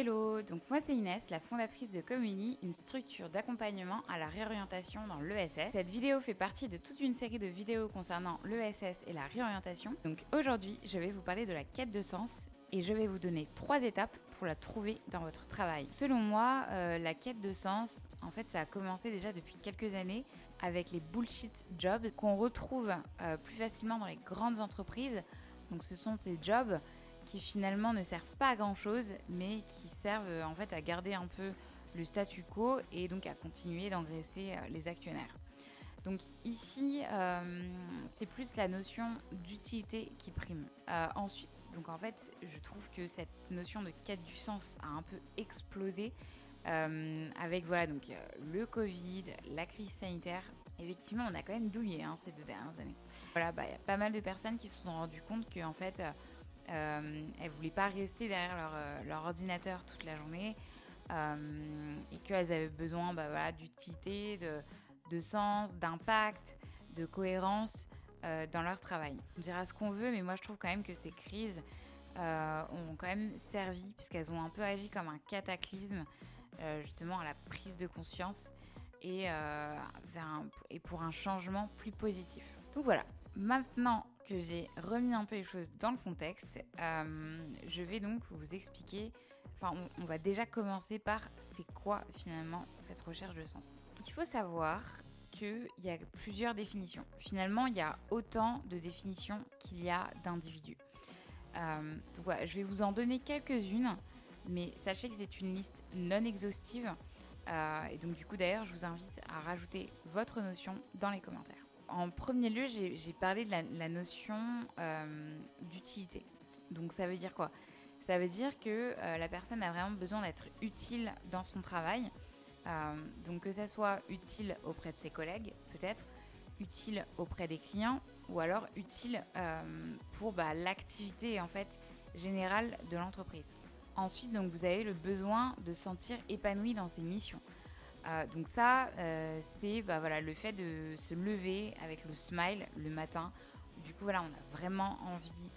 Hello, donc moi c'est Inès, la fondatrice de Comuni, une structure d'accompagnement à la réorientation dans l'ESS. Cette vidéo fait partie de toute une série de vidéos concernant l'ESS et la réorientation. Donc aujourd'hui, je vais vous parler de la quête de sens et je vais vous donner 3 étapes pour la trouver dans votre travail. Selon moi, la quête de sens, en fait, ça a commencé déjà depuis quelques années avec les bullshit jobs qu'on retrouve plus facilement dans les grandes entreprises. Donc ce sont ces jobs qui finalement ne servent pas à grand chose, mais qui servent en fait à garder un peu le statu quo et donc à continuer d'engraisser les actionnaires. Donc ici, c'est plus la notion d'utilité qui prime. Ensuite, donc en fait, je trouve que cette notion de quête du sens a un peu explosé avec voilà donc le Covid, la crise sanitaire. Effectivement, on a quand même douillé ces 2 dernières années. Voilà, y a pas mal de personnes qui se sont rendues compte que en fait elles ne voulaient pas rester derrière leur ordinateur toute la journée et qu'elles avaient besoin d'utilité, de sens, d'impact, de cohérence dans leur travail. On dira ce qu'on veut, mais moi je trouve quand même que ces crises ont quand même servi, puisqu'elles ont un peu agi comme un cataclysme justement à la prise de conscience et pour un changement plus positif. Donc voilà, maintenant que j'ai remis un peu les choses dans le contexte, je vais donc vous expliquer, on va déjà commencer par c'est quoi finalement cette recherche de sens. Il faut savoir qu'il y a plusieurs définitions. Finalement, il y a autant de définitions qu'il y a d'individus. Donc voilà, je vais vous en donner quelques-unes, mais sachez que c'est une liste non exhaustive. Et donc du coup d'ailleurs, je vous invite à rajouter votre notion dans les commentaires. En premier lieu, j'ai parlé de la notion d'utilité. Donc ça veut dire quoi ? Ça veut dire que la personne a vraiment besoin d'être utile dans son travail. Donc que ça soit utile auprès de ses collègues, peut-être, utile auprès des clients, ou alors utile pour l'activité en fait générale de l'entreprise. Ensuite, donc, vous avez le besoin de se sentir épanoui dans ses missions. Donc ça, c'est le fait de se lever avec le smile le matin. Du coup, voilà, on a vraiment envie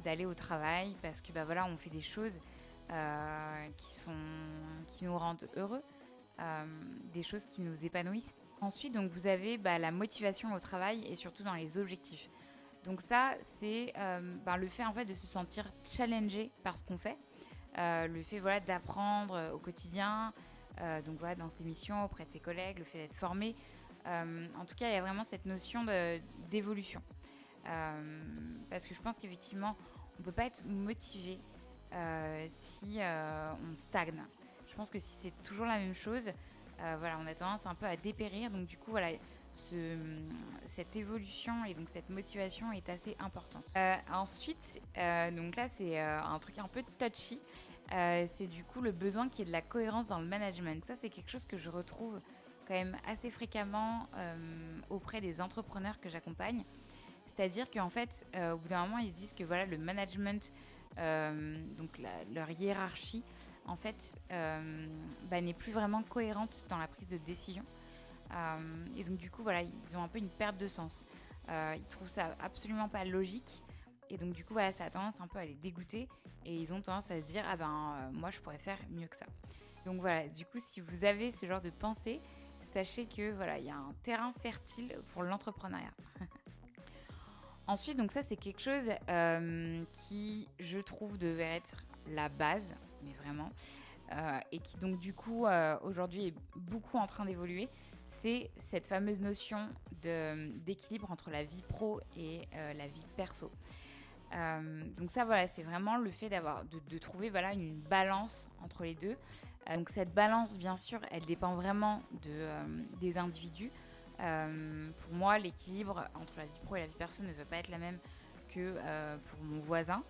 d'aller au travail parce que on fait des choses qui nous rendent heureux, des choses qui nous épanouissent. Ensuite, donc, vous avez la motivation au travail et surtout dans les objectifs. Donc ça, c'est le fait en fait de se sentir challengé par ce qu'on fait, le fait d'apprendre au quotidien, donc voilà, dans ses missions auprès de ses collègues, le fait d'être formé. En tout cas, il y a vraiment cette notion d'évolution. Parce que je pense qu'effectivement, on ne peut pas être motivé si on stagne. Je pense que si c'est toujours la même chose, on a tendance un peu à dépérir. Donc du coup, voilà, cette évolution et donc cette motivation est assez importante. Ensuite, donc là c'est un truc un peu touchy, c'est du coup le besoin qu'il y ait de la cohérence dans le management. Ça c'est quelque chose que je retrouve quand même assez fréquemment auprès des entrepreneurs que j'accompagne. C'est-à-dire qu'en fait, au bout d'un moment, ils se disent que voilà, le management, donc leur hiérarchie, en fait, n'est plus vraiment cohérente dans la prise de décision. Et donc du coup voilà, ils ont un peu une perte de sens. Ils trouvent ça absolument pas logique et donc du coup voilà, ça a tendance un peu à les dégoûter et ils ont tendance à se dire moi je pourrais faire mieux que ça. Donc voilà, du coup si vous avez ce genre de pensée, sachez que voilà, il y a un terrain fertile pour l'entrepreneuriat. Ensuite, donc ça c'est quelque chose qui je trouve devait être la base, mais vraiment, et qui donc du coup aujourd'hui est beaucoup en train d'évoluer, c'est cette fameuse notion d'équilibre entre la vie pro et la vie perso. Donc ça voilà, c'est vraiment le fait de trouver une balance entre les deux. Donc cette balance bien sûr, elle dépend vraiment des individus. Pour moi, l'équilibre entre la vie pro et la vie perso ne veut pas être la même que pour mon voisin.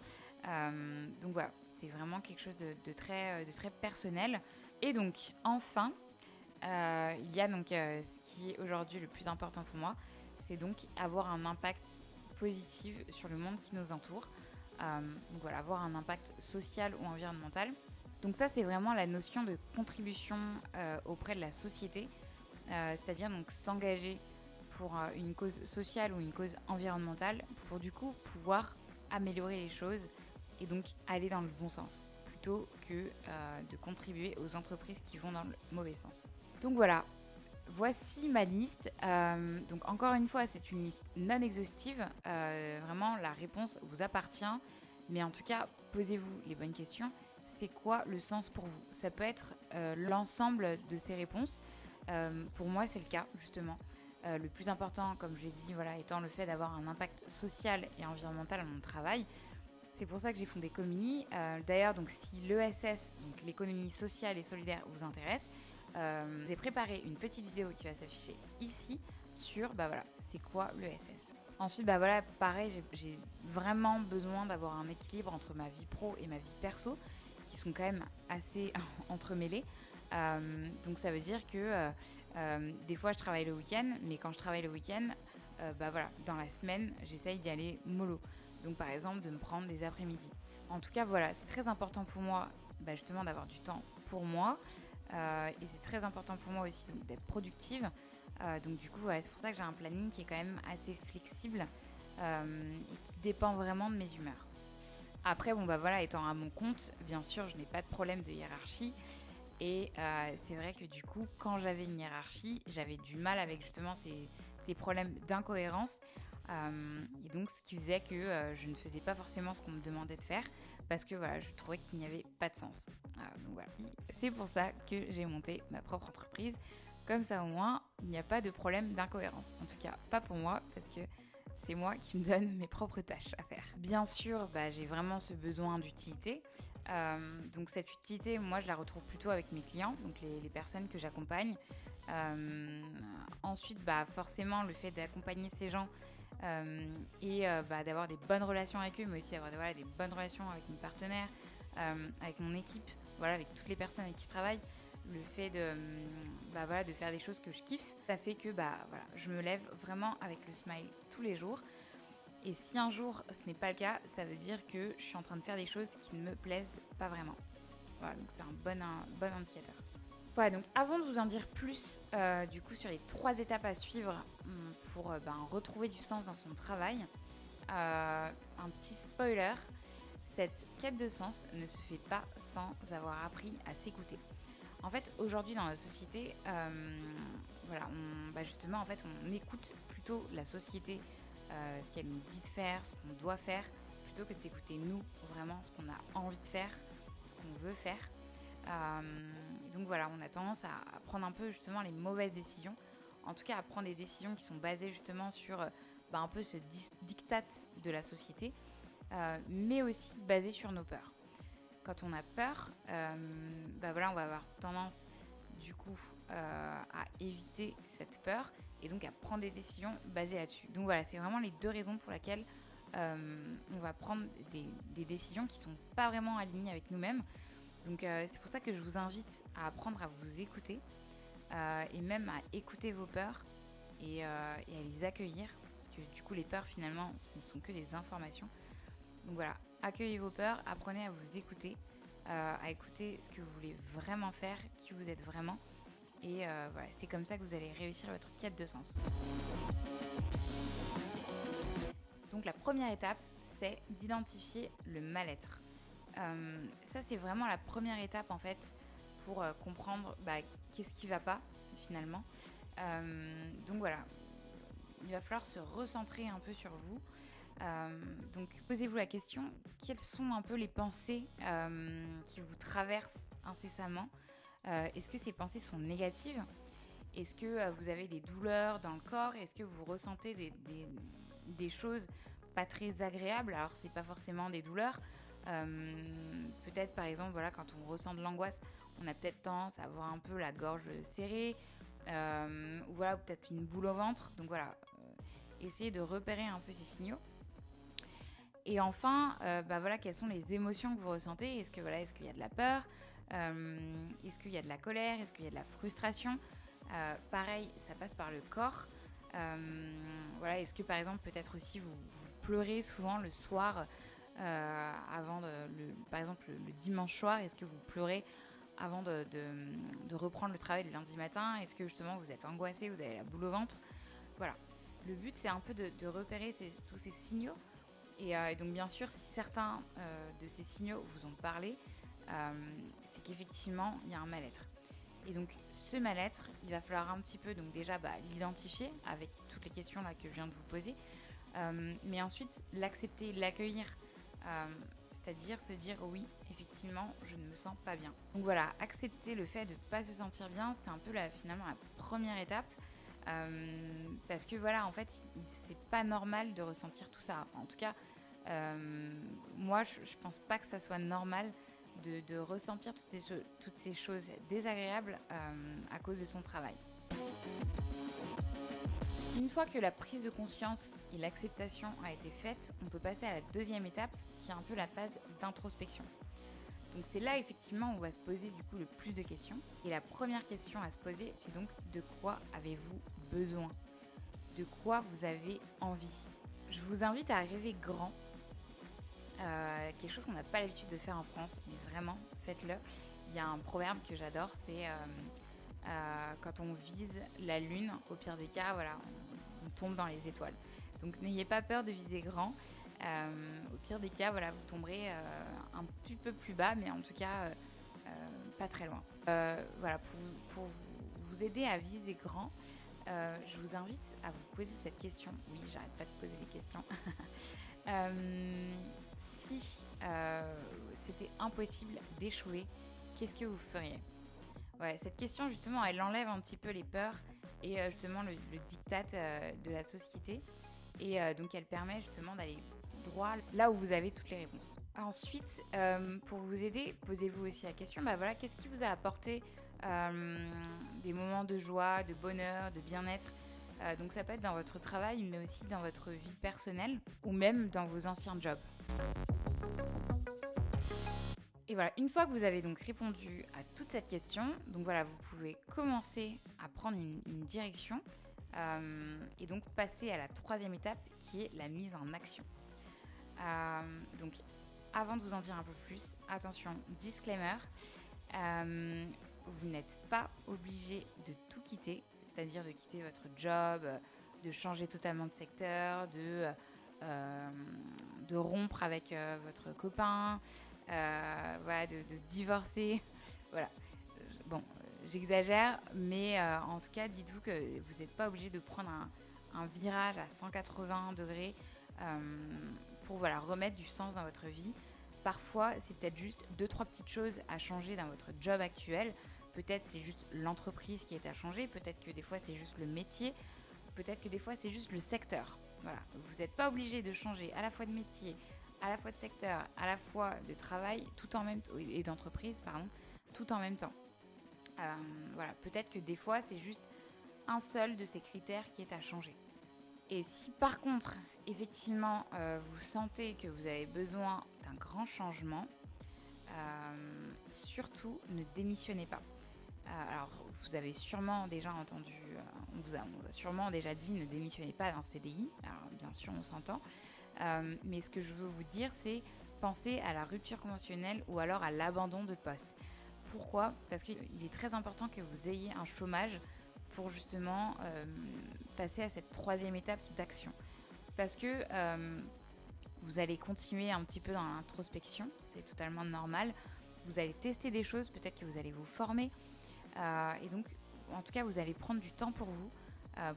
Donc voilà, c'est vraiment quelque chose de très personnel. Et donc, enfin, il y a donc ce qui est aujourd'hui le plus important pour moi, c'est donc avoir un impact positif sur le monde qui nous entoure. Donc voilà, avoir un impact social ou environnemental. Donc ça, c'est vraiment la notion de contribution auprès de la société. C'est-à-dire donc s'engager pour une cause sociale ou une cause environnementale pour du coup pouvoir améliorer les choses et donc aller dans le bon sens plutôt que de contribuer aux entreprises qui vont dans le mauvais sens. Donc voilà, voici ma liste. Donc encore une fois, c'est une liste non exhaustive. Vraiment, la réponse vous appartient. Mais en tout cas, posez-vous les bonnes questions. C'est quoi le sens pour vous? Ça peut être l'ensemble de ces réponses. Pour moi, c'est le cas, justement. Le plus important, comme je l'ai dit, voilà, étant le fait d'avoir un impact social et environnemental à mon travail. C'est pour ça que j'ai fondé Comini. D'ailleurs, donc, si l'ESS, donc l'économie sociale et solidaire, vous intéresse, j'ai préparé une petite vidéo qui va s'afficher ici sur c'est quoi l'ESS. Ensuite, pareil, j'ai vraiment besoin d'avoir un équilibre entre ma vie pro et ma vie perso, qui sont quand même assez entremêlés. Donc ça veut dire que des fois je travaille le week-end, mais quand je travaille le week-end, dans la semaine, j'essaye d'y aller mollo. Donc par exemple de me prendre des après-midi. En tout cas, voilà, c'est très important pour moi justement d'avoir du temps pour moi. Et c'est très important pour moi aussi d'être productive. Donc du coup, c'est pour ça que j'ai un planning qui est quand même assez flexible et qui dépend vraiment de mes humeurs. Après, étant à mon compte, bien sûr, je n'ai pas de problème de hiérarchie. Et c'est vrai que du coup, quand j'avais une hiérarchie, j'avais du mal avec justement ces problèmes d'incohérence. Et donc, ce qui faisait que je ne faisais pas forcément ce qu'on me demandait de faire parce que je trouvais qu'il n'y avait pas de sens. Donc voilà, c'est pour ça que j'ai monté ma propre entreprise. Comme ça, au moins, il n'y a pas de problème d'incohérence. En tout cas, pas pour moi parce que c'est moi qui me donne mes propres tâches à faire. Bien sûr, j'ai vraiment ce besoin d'utilité. Donc cette utilité, moi, je la retrouve plutôt avec mes clients, donc les personnes que j'accompagne. Ensuite, forcément, le fait d'accompagner ces gens et d'avoir des bonnes relations avec eux, mais aussi avoir des bonnes relations avec mes partenaires, avec mon équipe, avec toutes les personnes avec qui je travaille. Le fait de faire des choses que je kiffe, ça fait que je me lève vraiment avec le smile tous les jours. Et si un jour ce n'est pas le cas, ça veut dire que je suis en train de faire des choses qui ne me plaisent pas vraiment. Voilà, donc c'est un bon indicateur. Voilà, donc avant de vous en dire plus du coup sur les 3 étapes à suivre pour retrouver du sens dans son travail, un petit spoiler, cette quête de sens ne se fait pas sans avoir appris à s'écouter. En fait, aujourd'hui dans la société, on écoute plutôt la société, ce qu'elle nous dit de faire, ce qu'on doit faire, plutôt que de s'écouter nous, vraiment ce qu'on a envie de faire, ce qu'on veut faire. Donc voilà, on a tendance à prendre un peu justement les mauvaises décisions, en tout cas à prendre des décisions qui sont basées justement sur un peu ce diktat de la société, mais aussi basées sur nos peurs. Quand on a peur, on va avoir tendance du coup à éviter cette peur et donc à prendre des décisions basées là-dessus. Donc voilà, c'est vraiment les 2 raisons pour lesquelles on va prendre des décisions qui ne sont pas vraiment alignées avec nous-mêmes. Donc c'est pour ça que je vous invite à apprendre à vous écouter et même à écouter vos peurs et à les accueillir, parce que du coup les peurs finalement ce ne sont que des informations. Donc voilà, accueillez vos peurs, apprenez à vous écouter, à écouter ce que vous voulez vraiment faire, qui vous êtes vraiment. Et c'est comme ça que vous allez réussir votre quête de sens. Donc la première étape, c'est d'identifier le mal-être. Ça, c'est vraiment la première étape en fait pour comprendre qu'est-ce qui ne va pas finalement. Donc voilà, il va falloir se recentrer un peu sur vous. Donc posez-vous la question, quelles sont un peu les pensées qui vous traversent incessamment? Est-ce que ces pensées sont négatives? Est-ce que vous avez des douleurs dans le corps? Est-ce que vous ressentez des choses pas très agréables? Alors c'est pas forcément des douleurs. Peut-être par exemple quand on ressent de l'angoisse, on a peut-être tendance à avoir un peu la gorge serrée, ou peut-être une boule au ventre. Donc essayez de repérer un peu ces signaux. Et enfin, quelles sont les émotions que vous ressentez? Est-ce qu'il y a de la peur? Est-ce qu'il y a de la colère? Est-ce qu'il y a de la frustration? Pareil, ça passe par le corps. Est-ce que par exemple, peut-être aussi vous pleurez souvent le soir avant par exemple le dimanche soir? Est-ce que vous pleurez avant de reprendre le travail le lundi matin? Est-ce que justement vous êtes angoissé, vous avez la boule au ventre? Voilà. Le but, c'est un peu de repérer tous ces signaux. Et donc, bien sûr, si certains de ces signaux vous ont parlé, c'est qu'effectivement, il y a un mal-être. Et donc, ce mal-être, il va falloir un petit peu, donc déjà, l'identifier avec toutes les questions là que je viens de vous poser, mais ensuite l'accepter, l'accueillir, c'est-à-dire se dire oui, effectivement, je ne me sens pas bien. Donc voilà, accepter le fait de ne pas se sentir bien, c'est un peu finalement la première étape. Parce que voilà, en fait, c'est pas normal de ressentir tout ça. En tout cas, moi, je pense pas que ça soit normal de ressentir toutes ces choses désagréables à cause de son travail. Une fois que la prise de conscience et l'acceptation a été faite, on peut passer à la deuxième étape, qui est un peu la phase d'introspection. Donc c'est là effectivement où on va se poser du coup le plus de questions. Et la première question à se poser, c'est donc de quoi avez-vous besoin? De quoi vous avez envie? Je vous invite à rêver grand. Quelque chose qu'on n'a pas l'habitude de faire en France, mais vraiment, faites-le. Il y a un proverbe que j'adore, c'est quand on vise la lune, au pire des cas, voilà, on tombe dans les étoiles. Donc n'ayez pas peur de viser grand. Au pire des cas, voilà, vous tomberez un petit peu plus bas, mais en tout cas, pas très loin. Voilà, pour vous aider à viser grand, je vous invite à vous poser cette question. Oui, j'arrête pas de poser des questions. Si c'était impossible d'échouer, qu'est-ce que vous feriez? Ouais, cette question, justement, elle enlève un petit peu les peurs et justement le diktat de la société. Et donc, elle permet justement d'aller droit là où vous avez toutes les réponses. Ensuite, pour vous aider, posez-vous aussi la question, voilà, qu'est-ce qui vous a apporté des moments de joie, de bonheur, de bien-être? Donc ça peut être dans votre travail, mais aussi dans votre vie personnelle ou même dans vos anciens jobs. Et voilà, une fois que vous avez donc répondu à toute cette question, donc voilà, vous pouvez commencer à prendre une direction et donc passer à la troisième étape qui est la mise en action. Donc avant de vous en dire un peu plus, attention, disclaimer, vous n'êtes pas obligé de tout quitter, c'est-à-dire de quitter votre job, de changer totalement de secteur, de rompre avec votre copain, voilà, de divorcer. Voilà. Bon, j'exagère, mais en tout cas, dites-vous que vous n'êtes pas obligé de prendre un virage à 180 degrés pour voilà, remettre du sens dans votre vie. Parfois, c'est peut-être juste 2-3 petites choses à changer dans votre job actuel. Peut-être c'est juste l'entreprise qui est à changer, peut-être que des fois c'est juste le métier, peut-être que des fois c'est juste le secteur. Voilà, vous n'êtes pas obligé de changer à la fois de métier, à la fois de secteur, à la fois de travail, tout en même et d'entreprise, pardon, tout en même temps. Voilà, peut-être que des fois c'est juste un seul de ces critères qui est à changer. Et si par contre, effectivement, vous sentez que vous avez besoin d'un grand changement, surtout ne démissionnez pas. Alors, vous avez sûrement déjà entendu, on vous a sûrement déjà dit ne démissionnez pas d'un CDI. Alors, bien sûr, on s'entend. Mais ce que je veux vous dire, c'est penser à la rupture conventionnelle ou alors à l'abandon de poste. Pourquoi? Parce qu'il est très important que vous ayez un chômage pour justement passer à cette troisième étape d'action. Parce que vous allez continuer un petit peu dans l'introspection, c'est totalement normal. Vous allez tester des choses, peut-être que vous allez vous former. Et donc, en tout cas, vous allez prendre du temps pour vous,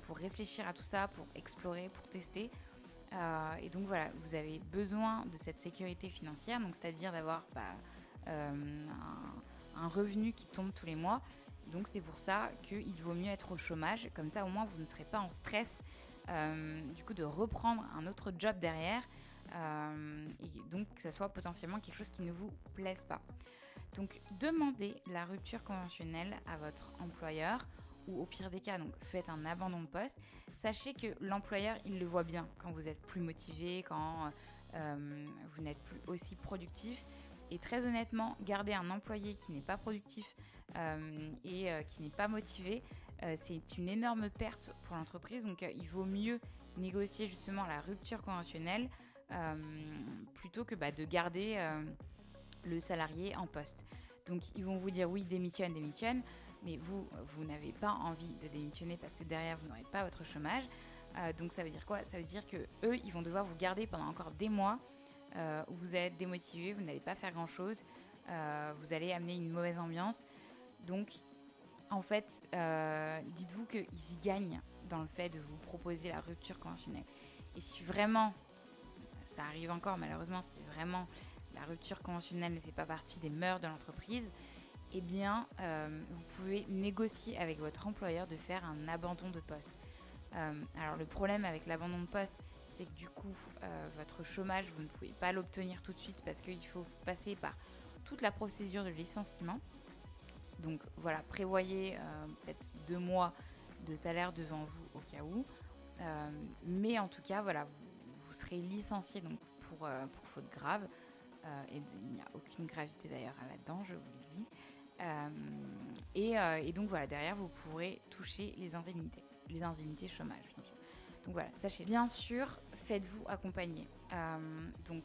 pour réfléchir à tout ça, pour explorer, pour tester. Et donc voilà, vous avez besoin de cette sécurité financière, donc c'est-à-dire d'avoir un revenu qui tombe tous les mois. Donc c'est pour ça qu'il vaut mieux être au chômage, comme ça au moins vous ne serez pas en stress du coup de reprendre un autre job derrière et donc que ça soit potentiellement quelque chose qui ne vous plaise pas. Donc demandez la rupture conventionnelle à votre employeur ou au pire des cas, donc faites un abandon de poste. Sachez que l'employeur, il le voit bien quand vous êtes plus motivé, quand vous n'êtes plus aussi productif. Et très honnêtement, garder un employé qui n'est pas productif et qui n'est pas motivé, c'est une énorme perte pour l'entreprise. Donc il vaut mieux négocier justement la rupture conventionnelle plutôt que de garder le salarié en poste. Donc ils vont vous dire oui, démissionne, mais vous n'avez pas envie de démissionner parce que derrière vous n'aurez pas votre chômage. Donc ça veut dire quoi? Ça veut dire que eux, ils vont devoir vous garder pendant encore des mois où vous allez être démotivé, vous n'allez pas faire grand chose vous allez amener une mauvaise ambiance. Donc en fait, dites-vous qu'ils y gagnent dans le fait de vous proposer la rupture conventionnelle. Et si vraiment, ça arrive encore malheureusement, si vraiment la rupture conventionnelle ne fait pas partie des mœurs de l'entreprise, eh bien, vous pouvez négocier avec votre employeur de faire un abandon de poste. Alors le problème avec l'abandon de poste, c'est que du coup, votre chômage, vous ne pouvez pas l'obtenir tout de suite parce qu'il faut passer par toute la procédure de licenciement. Donc voilà, prévoyez peut-être 2 mois de salaire devant vous au cas où. Mais en tout cas, voilà, vous serez licencié donc pour faute grave. Et il n'y a aucune gravité d'ailleurs là-dedans, je vous le dis. Et donc voilà, derrière, vous pourrez toucher les indemnités chômage, bien sûr. Donc voilà, sachez. Bien sûr, faites-vous accompagner. Donc,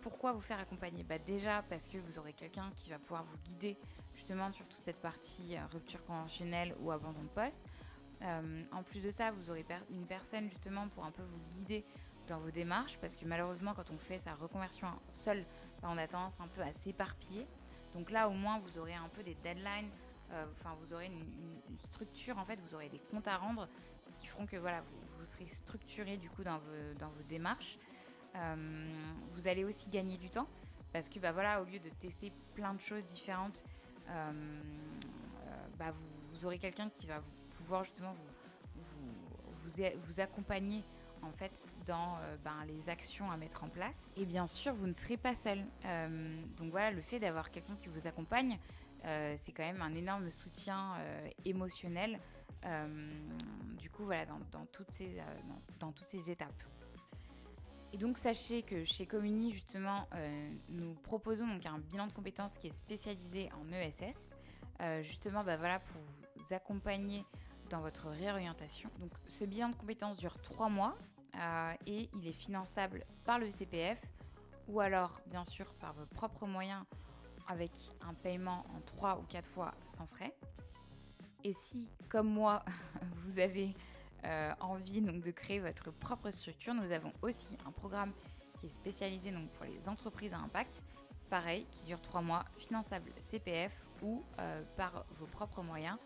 pourquoi vous faire accompagner ? Déjà parce que vous aurez quelqu'un qui va pouvoir vous guider justement sur toute cette partie rupture conventionnelle ou abandon de poste. En plus de ça, vous aurez une personne justement pour un peu vous guider dans vos démarches, parce que malheureusement quand on fait sa reconversion seul, on a tendance un peu à s'éparpiller. Donc là au moins vous aurez un peu des deadlines, vous aurez une structure, en fait vous aurez des comptes à rendre qui feront que voilà, vous serez structuré du coup dans vos démarches. Vous allez aussi gagner du temps parce que au lieu de tester plein de choses différentes, vous aurez quelqu'un qui va pouvoir justement vous accompagner en fait dans les actions à mettre en place. Et bien sûr, vous ne serez pas seul. Donc voilà, le fait d'avoir quelqu'un qui vous accompagne, c'est quand même un énorme soutien émotionnel. Du coup, voilà, dans toutes ces étapes. Et donc sachez que chez Comuni, justement, nous proposons donc un bilan de compétences qui est spécialisé en ESS, justement pour vous accompagner dans votre réorientation. Donc ce bilan de compétences dure 3 mois et il est finançable par le CPF ou alors bien sûr par vos propres moyens avec un paiement en 3 ou 4 fois sans frais. Et si, comme moi, vous avez envie donc, de créer votre propre structure, nous avons aussi un programme qui est spécialisé donc, pour les entreprises à impact, pareil, qui dure 3 mois, finançable CPF ou par vos propres moyens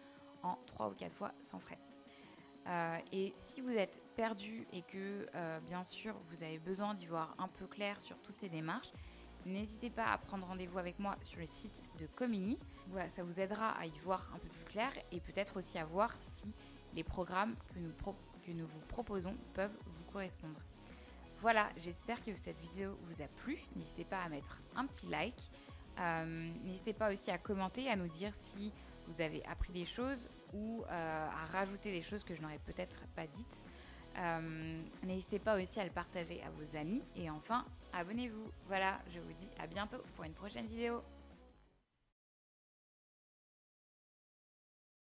en 3 ou 4 fois sans frais. Et si vous êtes perdu et que bien sûr vous avez besoin d'y voir un peu clair sur toutes ces démarches, n'hésitez pas à prendre rendez-vous avec moi sur le site de Comini. Voilà, ça vous aidera à y voir un peu plus clair et peut-être aussi à voir si les programmes que nous vous proposons peuvent vous correspondre. Voilà, j'espère que cette vidéo vous a plu. N'hésitez pas à mettre un petit like. N'hésitez pas aussi à commenter, à nous dire si vous avez appris des choses ou à rajouter des choses que je n'aurais peut-être pas dites. N'hésitez pas aussi à le partager à vos amis et enfin, abonnez-vous. Voilà, je vous dis à bientôt pour une prochaine vidéo.